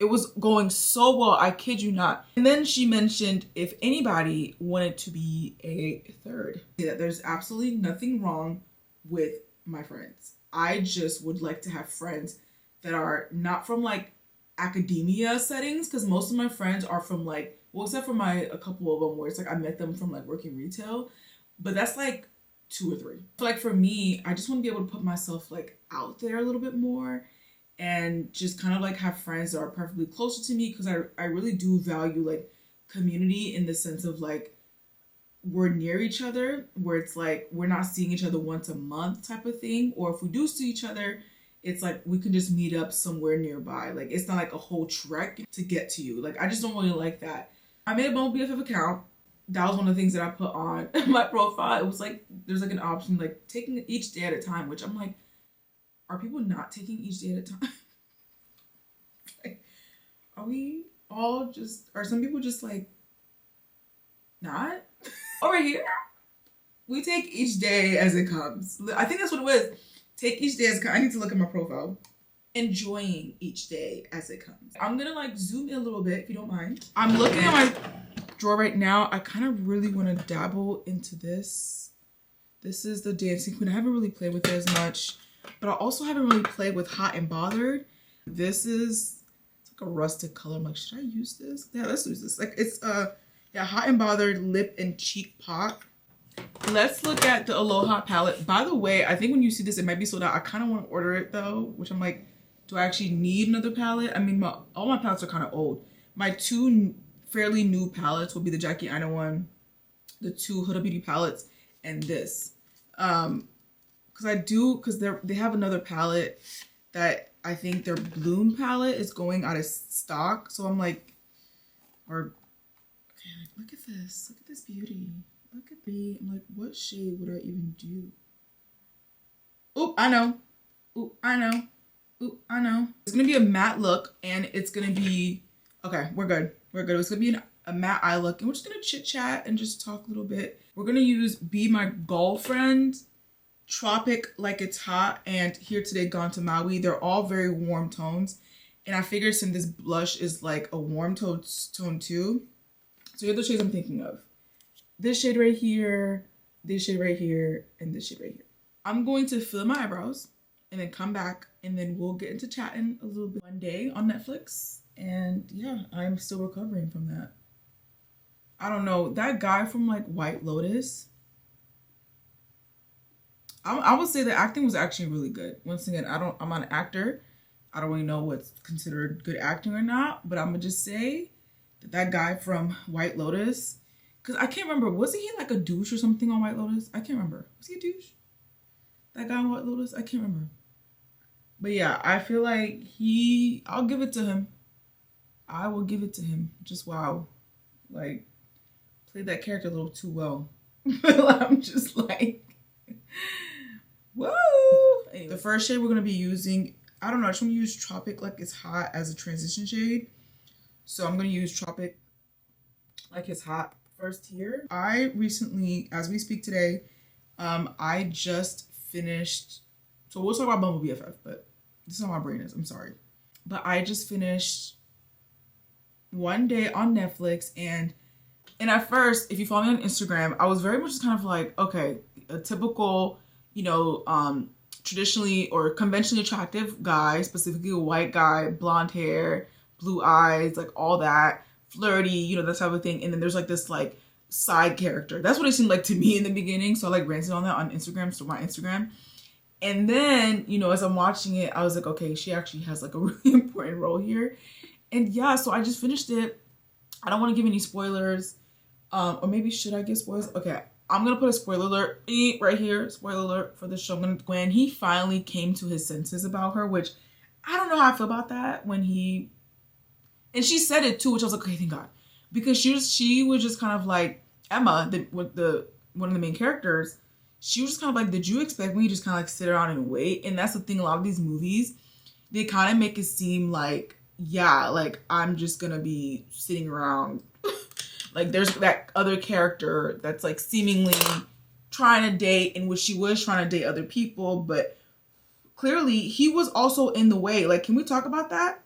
It was going so well, I kid you not. And then she mentioned if anybody wanted to be a third. Yeah, there's absolutely nothing wrong with my friends. I just would like to have friends that are not from like academia settings, because most of my friends are from like, well, except for a couple of them where it's like I met them from like working retail, but that's like 2 or 3. So like for me, I just want to be able to put myself like out there a little bit more and just kind of like have friends that are perfectly closer to me, because I really do value like community in the sense of like we're near each other, where it's like we're not seeing each other once a month type of thing, or if we do see each other, it's like we can just meet up somewhere nearby. Like it's not like a whole trek to get to you. Like I just don't really like that. I made a Bumble BFF account. That was one of the things that I put on my profile. It was like there's like an option like taking each day at a time, which I'm like, are people not taking each day at a time? Like, are we all just, are some people just like not? Over here, we take each day as it comes. I think that's what it was. Take each day as it comes. I need to look at my profile. Enjoying each day as it comes. I'm gonna like zoom in a little bit if you don't mind. I'm looking at my drawer right now. I kind of really want to dabble into this. This is the Dancing Queen. I haven't really played with it as much, but I also haven't really played with Hot and Bothered. This is, it's like a rustic color. I'm like, should I use this? Yeah, let's use this. Like it's yeah, Hot and Bothered lip and cheek pot. Let's look at the Aloha palette. By the way, I think when you see this, it might be sold out. I kind of want to order it though, which I'm like, do I actually need another palette? I mean, all my palettes are kind of old. My 2 fairly new palettes will be the Jackie Aina one, the 2 Huda Beauty palettes, and this. Because they have another palette that I think their Bloom palette is going out of stock. So I'm like, okay, look at this beauty. Look at me. I'm like, what shade would I even do? Oh, I know. Oh, I know. Oh, I know. It's gonna be a matte look, and it's gonna be, okay, we're good. We're good. It's gonna be a matte eye look, and we're just gonna chit chat and just talk a little bit. We're gonna use Be My Girlfriend, Tropic Like It's Hot, and Here Today Gone to Maui. They're all very warm tones, and I figured since this blush is like a warm tone too, so here are the shades I'm thinking of. This shade right here, this shade right here, and this shade right here. I'm going to fill my eyebrows and then come back, and then we'll get into chatting a little bit one day on Netflix. And yeah, I'm still recovering from that. I don't know, that guy from like White Lotus, I would say the acting was actually really good. Once again, I'm not an actor. I don't really know what's considered good acting or not, but I'm gonna just say that guy from White Lotus, because I can't remember, wasn't he like a douche or something on White Lotus? I can't remember. Was he a douche? That guy on White Lotus? I can't remember. But yeah, I feel like I'll give it to him. I will give it to him. Just wow. Like, played that character a little too well. I'm just like, whoa. Anyway, the first shade we're going to be using, I don't know, I just want to use Tropic Like It's Hot as a transition shade. So I'm going to use Tropic Like It's Hot first here. I recently, as we speak today, I just finished, so we'll talk about Bumble BFF, but this is how my brain is, I'm sorry. But I just finished One Day on Netflix, and at first, if you follow me on Instagram, I was very much just kind of like, okay, a typical, you know, traditionally or conventionally attractive guy, specifically a white guy, blonde hair, blue eyes, like all that, flirty, you know, that type of thing. And then there's like this like side character. That's what it seemed like to me in the beginning. So I like ranted on that on Instagram, so my Instagram. And then, you know, as I'm watching it, I was like, okay, she actually has like a really important role here. And yeah, so I just finished it. I don't want to give any spoilers. Or maybe should I give spoilers? Okay, I'm going to put a spoiler alert right here. Spoiler alert for the show. When he finally came to his senses about her, which I don't know how I feel about that. And she said it too, which I was like, okay, thank God. Because she was just kind of like, Emma, one of the main characters, she was just kind of like, did you expect me to just kind of like sit around and wait? And that's the thing, a lot of these movies, they kind of make it seem like, yeah, like I'm just gonna be sitting around. Like there's that other character that's like seemingly trying to date, in which she was trying to date other people, but clearly he was also in the way. Like, can we talk about that?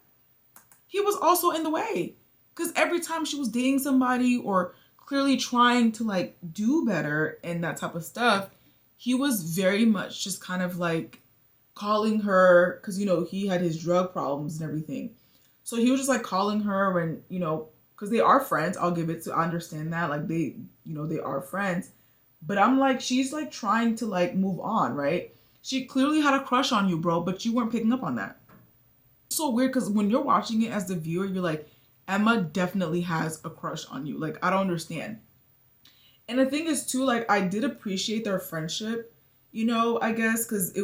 he was also in the way. Because every time she was dating somebody or clearly trying to like do better and that type of stuff, he was very much just kind of like calling her, because you know he had his drug problems and everything. So he was just like calling her, and you know, because they are friends, I'll give it to, I understand that, like they, you know, they are friends. But I'm like, she's like trying to like move on, right? She clearly had a crush on you, bro, but you weren't picking up on that. It's so weird because when you're watching it as the viewer, you're like, Emma definitely has a crush on you. Like, I don't understand. And the thing is too, like, I did appreciate their friendship, you know, I guess, because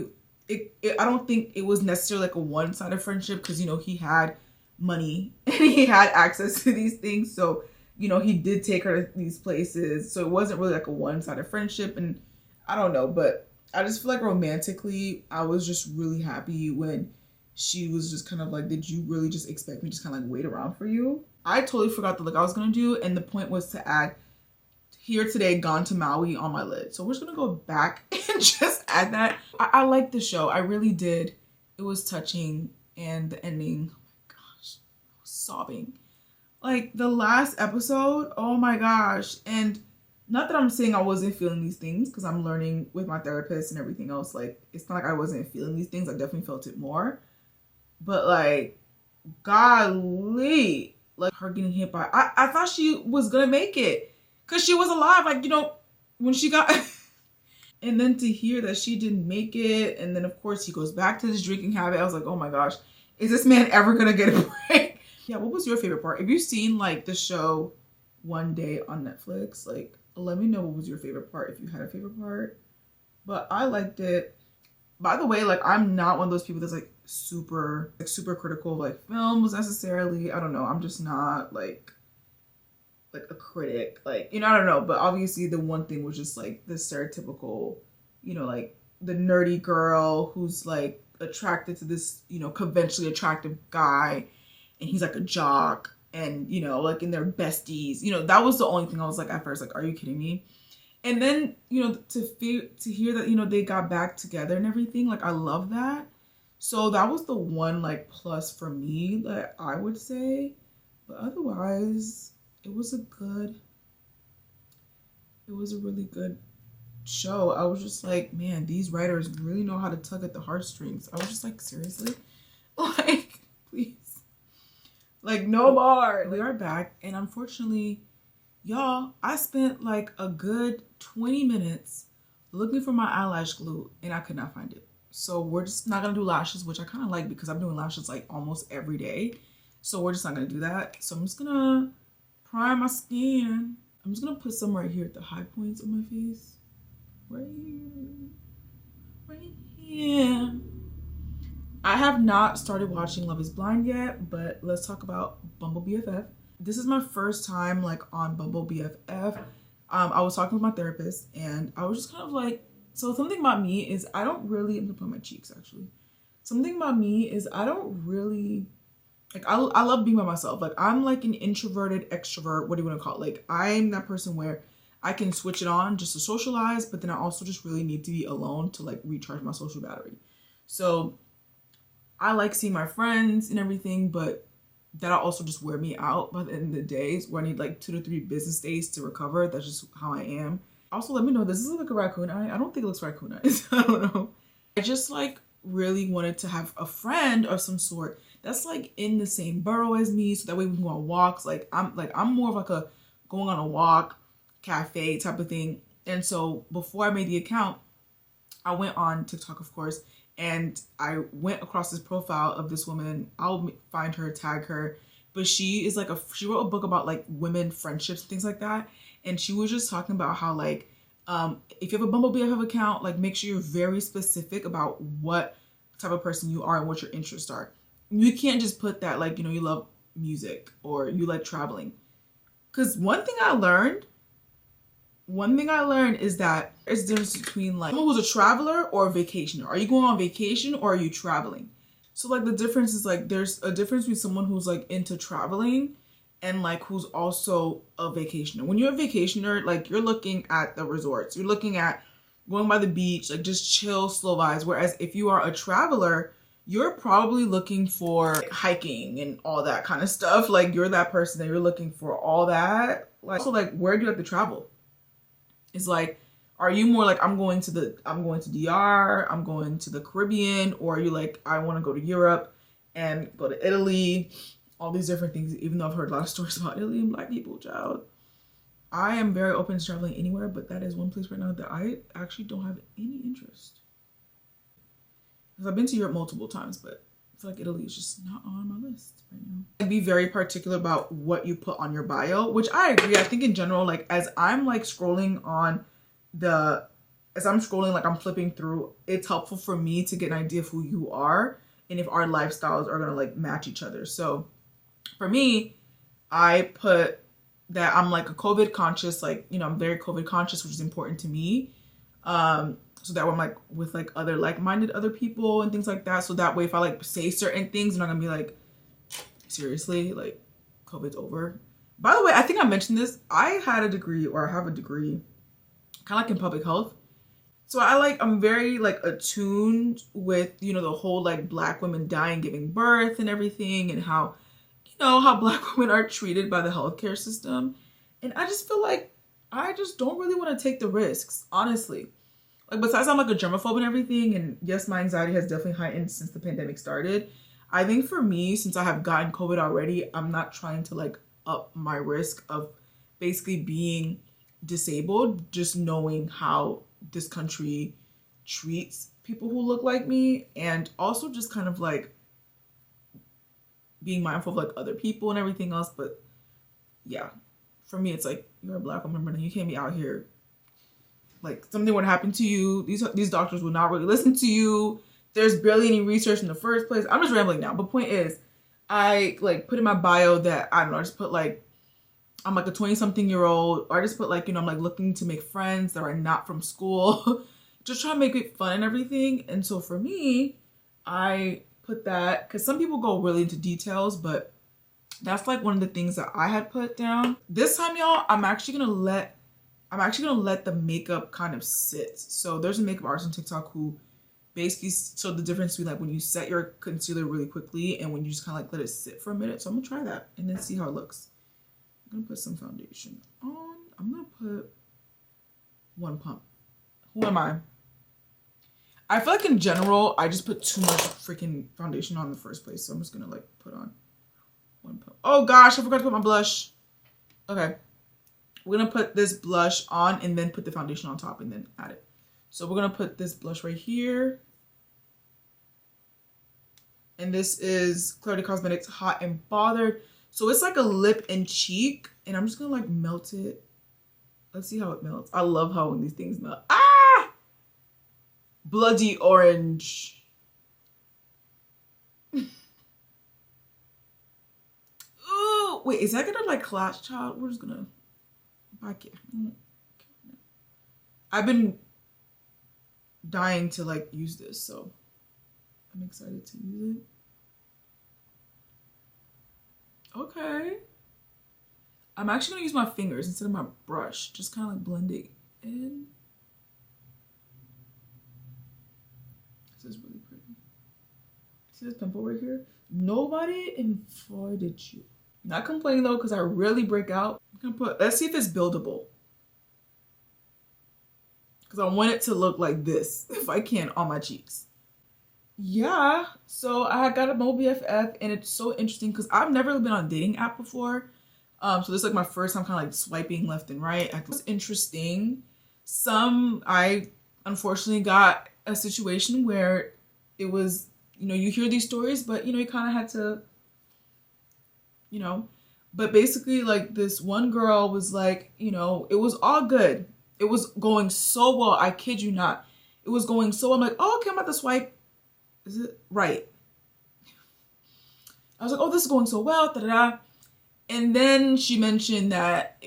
I don't think it was necessarily like a one-sided friendship, because, you know, he had money and he had access to these things. So, you know, he did take her to these places. So it wasn't really like a one-sided friendship. And I don't know, but I just feel like romantically, I was just really happy when she was just kind of like, did you really just expect me to just kind of like wait around for you? I totally forgot the look I was going to do. And the point was to add here today, gone to Maui on my lid. So we're just going to go back and just add that. I liked the show. I really did. It was touching. And the ending, oh my gosh, I was sobbing. Like the last episode, oh my gosh. And not that I'm saying I wasn't feeling these things, because I'm learning with my therapist and everything else. Like, it's not like I wasn't feeling these things. I definitely felt it more. But like, golly, like her getting hit by, I thought she was gonna make it because she was alive. Like, you know, when she got, and then to hear that she didn't make it. And then of course he goes back to his drinking habit. I was like, oh my gosh, is this man ever gonna get a break? Yeah, what was your favorite part? If you've seen like the show One Day on Netflix, like let me know what was your favorite part, if you had a favorite part. But I liked it. By the way, like I'm not one of those people that's like super critical of like films necessarily. I don't know. I'm just not like a critic. Like, you know, I don't know. But obviously the one thing was just like the stereotypical, you know, like the nerdy girl who's like attracted to this, you know, conventionally attractive guy, and he's like a jock, and you know, like, and they're besties. You know, that was the only thing I was like at first, like, are you kidding me? And then, you know, to hear that, you know, they got back together and everything, like, I love that. So that was the one, like, plus for me that I would say. But otherwise, it was a really good show. I was just like, man, these writers really know how to tug at the heartstrings. I was just like, seriously? Like, please. Like, no bar. We are back, and unfortunately, y'all, I spent like a good 20 minutes looking for my eyelash glue and I could not find it. So we're just not gonna do lashes, which I kind of like because I'm doing lashes like almost every day. So we're just not gonna do that. So I'm just gonna prime my skin. I'm just gonna put some right here at the high points of my face. Right here. Right here. I have not started watching Love is Blind yet, but let's talk about Bumble BFF. This is my first time like on Bumble BFF. I was talking with my therapist and I was just kind of like, so something about me is I don't really, I'm gonna put on my cheeks actually. Something about me is I don't really, like I love being by myself. Like I'm like an introverted extrovert, what do you want to call it? Like I'm that person where I can switch it on just to socialize, but then I also just really need to be alone to like recharge my social battery. So I like seeing my friends and everything, but that'll also just wear me out by the end of the days where I need like 2 to 3 business days to recover. That's just how I am. Also, let me know, does this look like a raccoon eye? I don't think it looks raccoon eyes. I don't know. I just like really wanted to have a friend of some sort that's like in the same borough as me, so that way we can go on walks. Like I'm more of like a going on a walk, cafe type of thing. And so before I made the account, I went on TikTok, of course, and I went across this profile of this woman. I'll find her, tag her. But she is like she wrote a book about like women friendships and things like that. And she was just talking about how like, if you have a Bumble BFF account, like make sure you're very specific about what type of person you are and what your interests are. You can't just put that like, you know, you love music or you like traveling. Because one thing I learned is that there's a difference between like someone who's a traveler or a vacationer. Are you going on vacation or are you traveling? So like the difference is like there's a difference between someone who's like into traveling and like who's also a vacationer. When you're a vacationer, like you're looking at the resorts, you're looking at going by the beach, like just chill, slow vibes. Whereas if you are a traveler, you're probably looking for like, hiking and all that kind of stuff. Like you're that person that you're looking for all that. Like, also like, where do you like to travel? It's like, are you more like, I'm going to DR, I'm going to the Caribbean, or are you like, I want to go to Europe and go to Italy, all these different things, even though I've heard a lot of stories about Italy and black people, child. I am very open to traveling anywhere, but that is one place right now that I actually don't have any interest. Because I've been to Europe multiple times, but I feel like Italy is just not on my list right now. I'd be very particular about what you put on your bio, which I agree. I think in general, like as I'm like scrolling like I'm flipping through, it's helpful for me to get an idea of who you are and if our lifestyles are gonna like match each other. So for me, I put that I'm like a COVID conscious, like, you know, I'm very COVID conscious, which is important to me. So that way I'm like with like other like-minded other people and things like that. So that way if I like say certain things, I'm not gonna be like, seriously, like COVID's over. By the way, I think I mentioned this. I had a degree, or I have a degree, kind of like in public health. So I'm very like attuned with, you know, the whole like black women dying, giving birth and everything, and how, you know, how black women are treated by the healthcare system. And I just feel like I just don't really want to take the risks, honestly. Like, besides I'm like a germaphobe and everything, and yes, my anxiety has definitely heightened since the pandemic started. I think for me, since I have gotten COVID already, I'm not trying to like up my risk of basically being disabled, just knowing how this country treats people who look like me, and also just kind of like being mindful of like other people and everything else. But yeah, for me, it's like, you're a black woman, but you can't be out here. Like, something would happen to you. These doctors would not really listen to you. There's barely any research in the first place. I'm just rambling now. But point is, I like put in my bio that, I don't know, I just put like, I'm like a 20-something-year-old. Or I just put like, you know, I'm like looking to make friends that are not from school. Just trying to make it fun and everything. And so for me, I put that, because some people go really into details, but that's like one of the things that I had put down. This time, y'all, I'm actually gonna let the makeup kind of sit. So there's a makeup artist on TikTok who basically showed the difference between like when you set your concealer really quickly and when you just kind of like let it sit for a minute. So I'm gonna try that and then see how it looks. I'm gonna put some foundation on. I'm gonna put one pump. Who am I? I feel like in general, I just put too much freaking foundation on in the first place. So I'm just gonna like put on one pump. Oh gosh, I forgot to put my blush. Okay. We're going to put this blush on and then put the foundation on top and then add it. So we're going to put this blush right here. And this is Clarity Cosmetics Hot and Bothered. So it's like a lip and cheek. And I'm just going to like melt it. Let's see how it melts. I love how when these things melt. Ah! Bloody orange. Ooh, wait, is that going to like clash, child? We're just going to... I've been dying to like use this, so I'm excited to use it. Okay. I'm actually gonna use my fingers instead of my brush. Just kind of like blend it in. This is really pretty. See this pimple right here? Nobody invited you. Not complaining though, because I rarely break out. I'm gonna put, let's see if it's buildable. Because I want it to look like this, if I can, on my cheeks. Yeah, so I got a mobile BFF, and it's so interesting because I've never been on a dating app before. So this is like my first time kind of like swiping left and right. It was interesting. I unfortunately got a situation where it was, you know, you hear these stories, but you know, you kind of had to, you know, but basically like this one girl was like, you know, it was all good. It was going so well. I kid you not. It was going so well. I'm like, oh, okay, I'm about to swipe. Is it right? I was like, oh, this is going so well. Da, da, da. And then she mentioned that,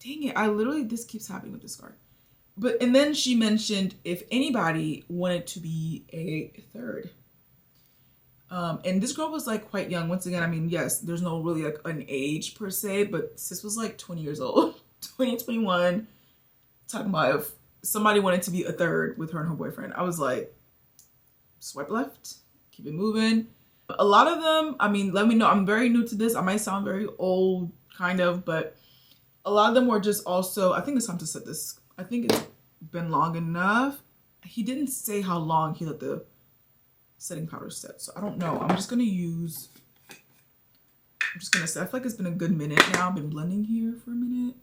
dang it, I literally, this keeps happening with this card. And then she mentioned if anybody wanted to be a third. And this girl was like quite young. Once again, I mean, yes, there's no really like an age per se, but sis was like 20 years old, 20, 21, talking about if somebody wanted to be a third with her and her boyfriend. I was like, swipe left, keep it moving. A lot of them, I mean, let me know. I'm very new to this. I might sound very old, kind of, but a lot of them were just also, I think it's time to set this. I think it's been long enough. He didn't say how long he let the setting powder set, so I don't know. I'm just gonna set. I feel like it's been a good minute now. I've been blending here for a minute.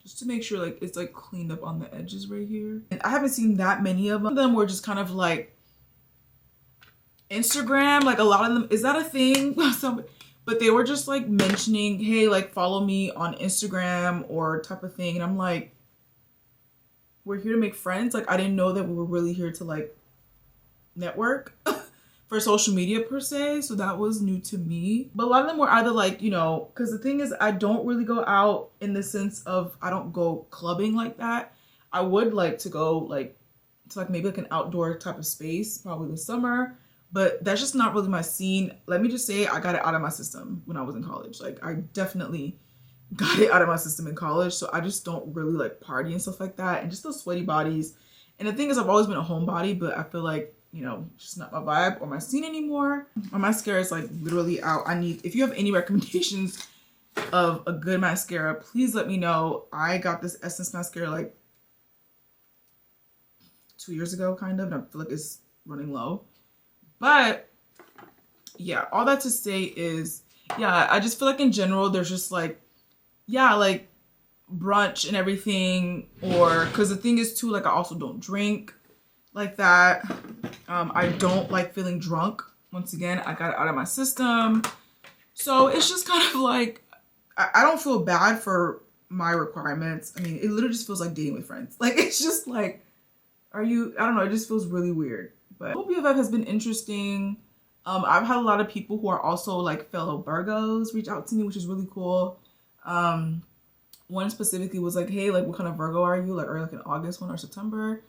Just to make sure like it's like cleaned up on the edges right here. And I haven't seen that many of them. Some of them were just kind of like Instagram, like a lot of them, is that a thing? But they were just like mentioning, hey, like follow me on Instagram or type of thing. And I'm like, we're here to make friends. Like I didn't know that we were really here to like network for social media per se. So that was new to me. But a lot of them were either like, you know, because the thing is I don't really go out in the sense of I don't go clubbing like that. I would like to go like to like maybe like an outdoor type of space, probably this summer. But that's just not really my scene. Let me just say I got it out of my system when I was in college. Like I definitely got it out of my system in college. So I just don't really like party and stuff like that. And just those sweaty bodies. And the thing is I've always been a homebody, but I feel like, you know, it's just not my vibe or my scene anymore. My mascara is like literally out. If you have any recommendations of a good mascara, please let me know. I got this Essence mascara like 2 years ago kind of. And I feel like it's running low. But yeah, all that to say is, yeah, I just feel like in general, there's just like, yeah, like brunch and everything, or because the thing is too, like I also don't drink like that. I don't like feeling drunk. Once again, I got it out of my system. So it's just kind of like, I don't feel bad for my requirements. I mean, it literally just feels like dating with friends. Like, it's just like, I don't know, it just feels really weird. But I hope BFF has been interesting. I've had a lot of people who are also like fellow Virgos reach out to me, which is really cool. One specifically was like, hey, like what kind of Virgo are you? Like, or like an August one or September?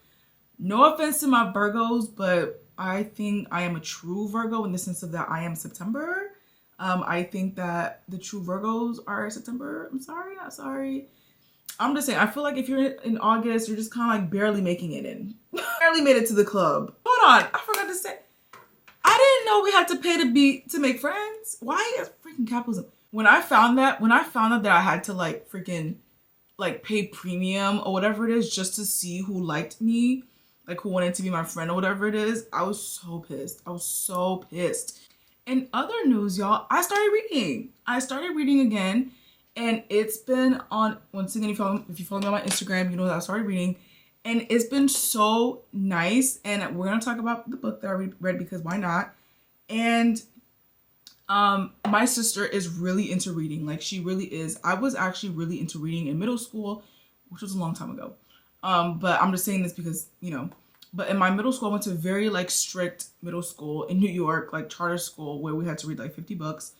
No offense to my Virgos, but I think I am a true Virgo in the sense of that I am September. I think that the true Virgos are September. I'm sorry, not sorry. I'm just saying, I feel like if you're in August, you're just kind of like barely making it in. Barely made it to the club. Hold on, I forgot to say. I didn't know we had to pay to make friends. Why is freaking capitalism? When I found out that I had to like freaking like pay premium or whatever it is just to see who liked me, like who wanted to be my friend or whatever it is, I was so pissed. I was so pissed. In other news, y'all, I started reading again. And it's been on, once again, if you follow me on my Instagram, you know that I started reading. And it's been so nice. And we're going to talk about the book that I read because why not? And my sister is really into reading. Like, she really is. I was actually really into reading in middle school, which was a long time ago. But I'm just saying this because, you know, but in my middle school, I went to a very, like, strict middle school in New York, like, charter school, where we had to read, like, 50 books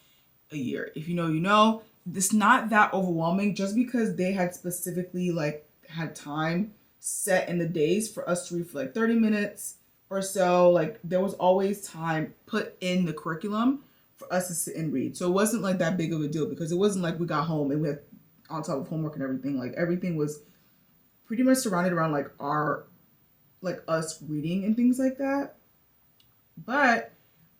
a year. If you know, you know. It's not that overwhelming just because they had specifically like had time set in the days for us to read for like 30 minutes or so. Like there was always time put in the curriculum for us to sit and read. So it wasn't like that big of a deal because it wasn't like we got home and we had on top of homework and everything. Like everything was pretty much surrounded around like us reading and things like that. But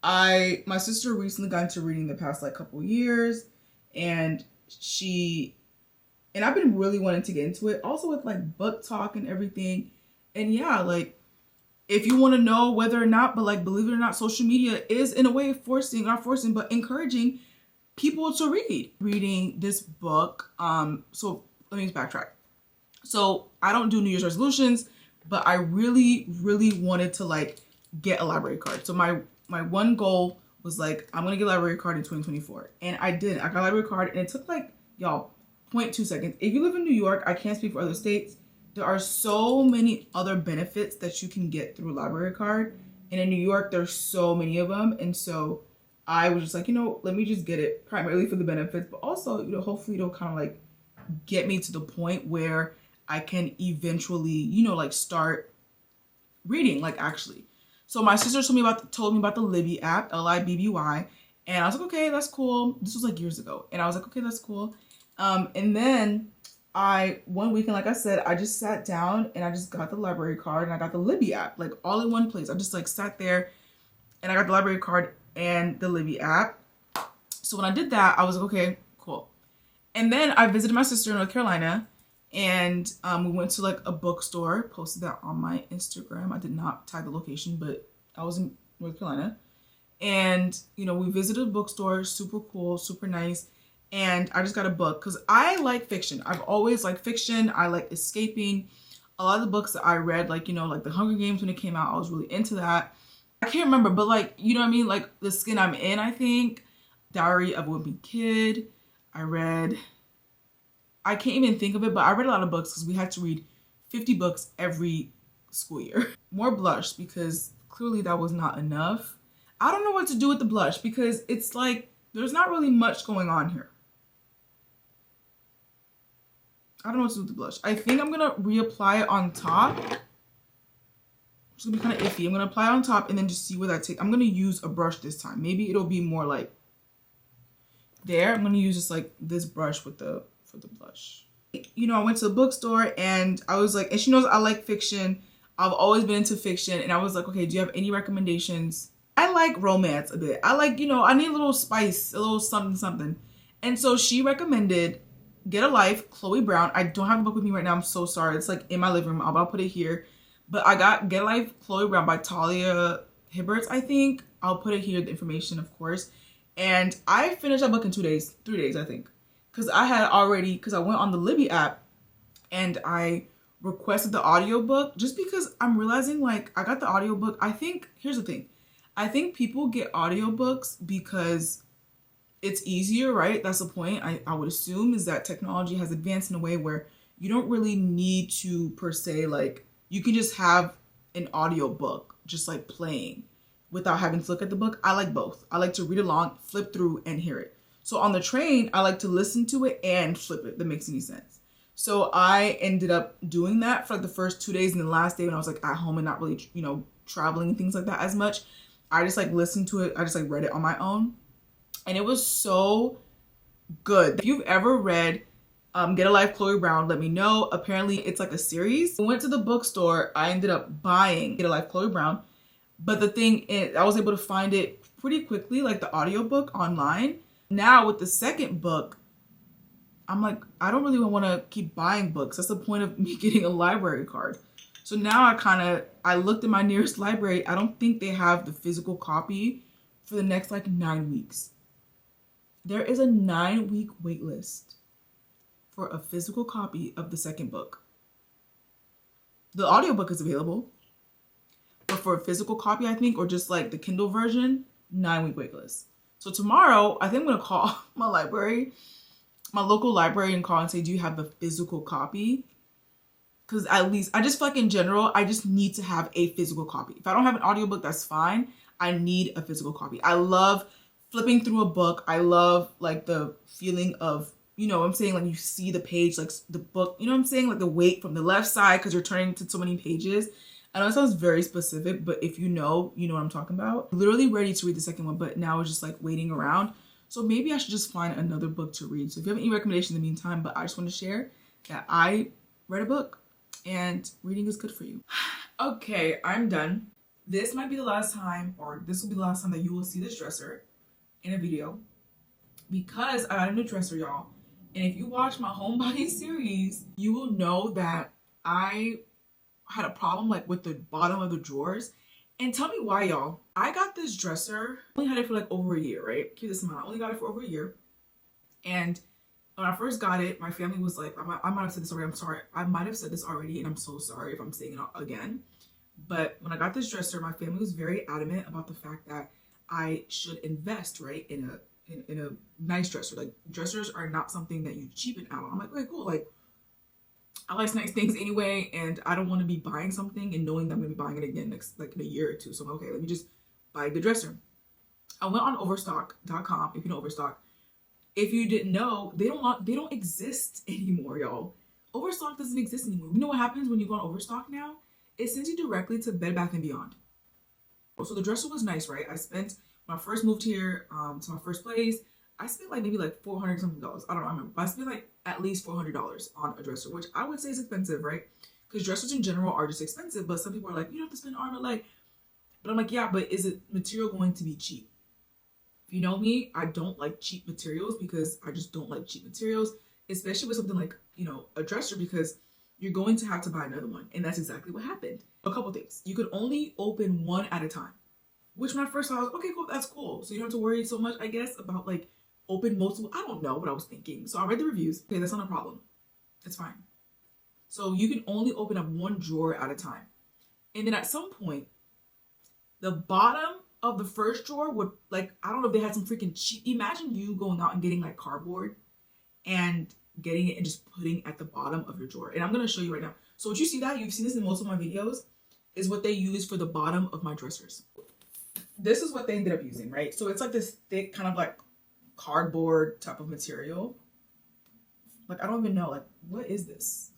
my sister recently got into reading the past like couple years. And I've been really wanting to get into it also with like book talk and everything. And yeah, like if you want to know whether or not, but like believe it or not, social media is in a way not forcing, but encouraging people to reading this book. So let me just backtrack. So I don't do New Year's resolutions, but I really, really wanted to like get a library card. So my one goal was like, I'm gonna get a library card in 2024. And I did. I got a library card and it took like, y'all, 0.2 seconds. If you live in New York, I can't speak for other states. There are so many other benefits that you can get through a library card. And in New York, there's so many of them. And so I was just like, you know, let me just get it primarily for the benefits, but also, you know, hopefully it'll kind of like get me to the point where I can eventually, you know, like start reading, like actually. So my sister told me about the Libby app, Libby, and I was like, okay, that's cool. This was like years ago, and I was like, okay, that's cool. And then one weekend, like I said, I just sat down and I just got the library card and I got the Libby app, like all in one place. I just like sat there, and I got the library card and the Libby app. So when I did that, I was like, okay, cool. And then I visited my sister in North Carolina, and we went to like a bookstore. Posted that on my Instagram. I did not tag the location, but I was in North Carolina. And, you know, we visited a bookstore, super cool, super nice. And I just got a book because I like fiction. I've always liked fiction. I like escaping. A lot of the books that I read, like, you know, like The Hunger Games when it came out, I was really into that. I can't remember, but like, you know what I mean? Like The Skin I'm In, I think. Diary of a Wimpy Kid. I can't even think of it, but I read a lot of books because we had to read 50 books every school year. More blush because clearly that was not enough. I don't know what to do with the blush because it's like, there's not really much going on here. I don't know what to do with the blush. I think I'm gonna reapply it on top. It's gonna be kind of iffy. I'm gonna apply it on top and then just see where that takes. I'm gonna use a brush this time. Maybe it'll be more like there. I'm gonna use just like this brush with the for the blush. You know, I went to the bookstore and I was like, and she knows I like fiction. I've always been into fiction, and I was like, okay, do you have any recommendations? I like romance a bit. I like, you know, I need a little spice, a little something, something. And so she recommended Get a Life, Chloe Brown. I don't have the book with me right now. I'm so sorry. It's like in my living room. I'll put it here. But I got Get a Life, Chloe Brown by Talia Hibbert, I think. I'll put it here, the information, of course. And I finished that book in 3 days, I think. Because I went on the Libby app and I requested the audiobook just because I'm realizing like I got the audiobook. I think, here's the thing. I think people get audiobooks because it's easier, right? That's the point. I would assume is that technology has advanced in a way where you don't really need to per se, like you can just have an audiobook just like playing without having to look at the book. I like both. I like to read along, flip through and hear it. So on the train, I like to listen to it and flip it. That makes any sense. So I ended up doing that for like the first 2 days, and then the last day when I was like at home and not really, you know, traveling and things like that as much, I just like listened to it. I just like read it on my own. And it was so good. If you've ever read Get a Life, Chloe Brown, let me know. Apparently it's like a series. I went to the bookstore. I ended up buying Get a Life, Chloe Brown. But the thing is, I was able to find it pretty quickly, like the audiobook online. Now with the second book, I'm like, I don't really want to keep buying books. That's the point of me getting a library card. So now I looked at my nearest library. I don't think they have the physical copy for the next like 9 weeks. There is a 9-week wait list for a physical copy of the second book. The audiobook is available, but for a physical copy, I think, or just like the Kindle version, 9-week wait list. So tomorrow, I think I'm gonna call my local library and call and say, do you have the physical copy? Because at least, I just feel like in general, I just need to have a physical copy. If I don't have an audiobook, that's fine. I need a physical copy. I love flipping through a book. I love like the feeling of, you know what I'm saying? Like you see the page, like the book, you know what I'm saying? Like the weight from the left side because you're turning to so many pages. I know it sounds very specific, but if you know what I'm talking about. Literally ready to read the second one, but now it's just like waiting around. So maybe I should just find another book to read. So if you have any recommendations in the meantime, but I just want to share that I read a book and reading is good for you. Okay, I'm done. This might be the last time, or this will be the last time that you will see this dresser in a video because I got a new dresser, y'all. And if you watch my homebody series, you will know that I had a problem like with the bottom of the drawers. And tell me why, y'all. I got this dresser, only had it for like over a year, right? Keep this in mind, I only got it for over a year. And when I first got it, my family was like, I might have said this already, I'm sorry. I might have said this already, and I'm so sorry if I'm saying it again. But when I got this dresser, my family was very adamant about the fact that I should invest, right, in a nice dresser. Like dressers are not something that you cheapen out on. I'm like, okay, cool. Like I like nice things anyway, and I don't want to be buying something and knowing that I'm gonna be buying it again next like in a year or two. So I'm like, okay, let me just buy a good dresser. I went on Overstock.com. If you know Overstock, if you didn't know, they don't exist anymore, y'all. Overstock doesn't exist anymore. You know what happens when you go on Overstock now? It sends you directly to Bed Bath & Beyond. So the dresser was nice, right? I spent, when I first moved here to my first place, I spent like maybe like $400 something. I don't remember, but I spent like at least $400 on a dresser, which I would say is expensive, right? Because dressers in general are just expensive, but some people are like, you don't have to spend arm and leg. But I'm like, yeah, but is it material going to be cheap? If you know me, I don't like cheap materials because I just don't like cheap materials, especially with something like, you know, a dresser, because you're going to have to buy another one. And that's exactly what happened. A couple things. You could only open one at a time, which when I first saw, I was okay, cool, that's cool. So you don't have to worry so much, I guess, about like open multiple. I don't know what I was thinking. So I read the reviews. Okay, that's not a problem. It's fine. So you can only open up one drawer at a time. And then at some point, the bottom of the first drawer would, like, I don't know if they had some freaking cheap. Imagine you going out and getting like cardboard and getting it and just putting at the bottom of your drawer. And I'm going to show you right now. So what you see that, you've seen this in most of my videos, is what they use for the bottom of my dressers. This is what they ended up using, right? So it's like this thick kind of like cardboard type of material. Like, I don't even know, like, what is this?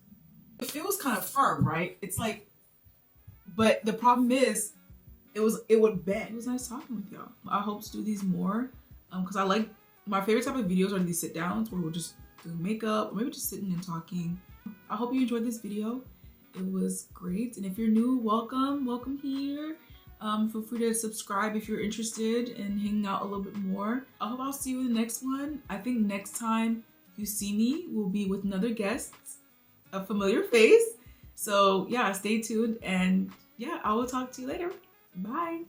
It feels kind of firm, right? It's like, but the problem is, it would bend. It was nice talking with y'all. I hope to do these more, because I like, my favorite type of videos are these sit downs where we'll just do makeup or maybe just sitting and talking. I hope you enjoyed this video. It was great, and if you're new, welcome here. Feel free to subscribe if you're interested in hanging out a little bit more. I hope I'll see you in the next one. I think next time you see me will be with another guest, a familiar face. So yeah, stay tuned, and yeah, I will talk to you later. Bye.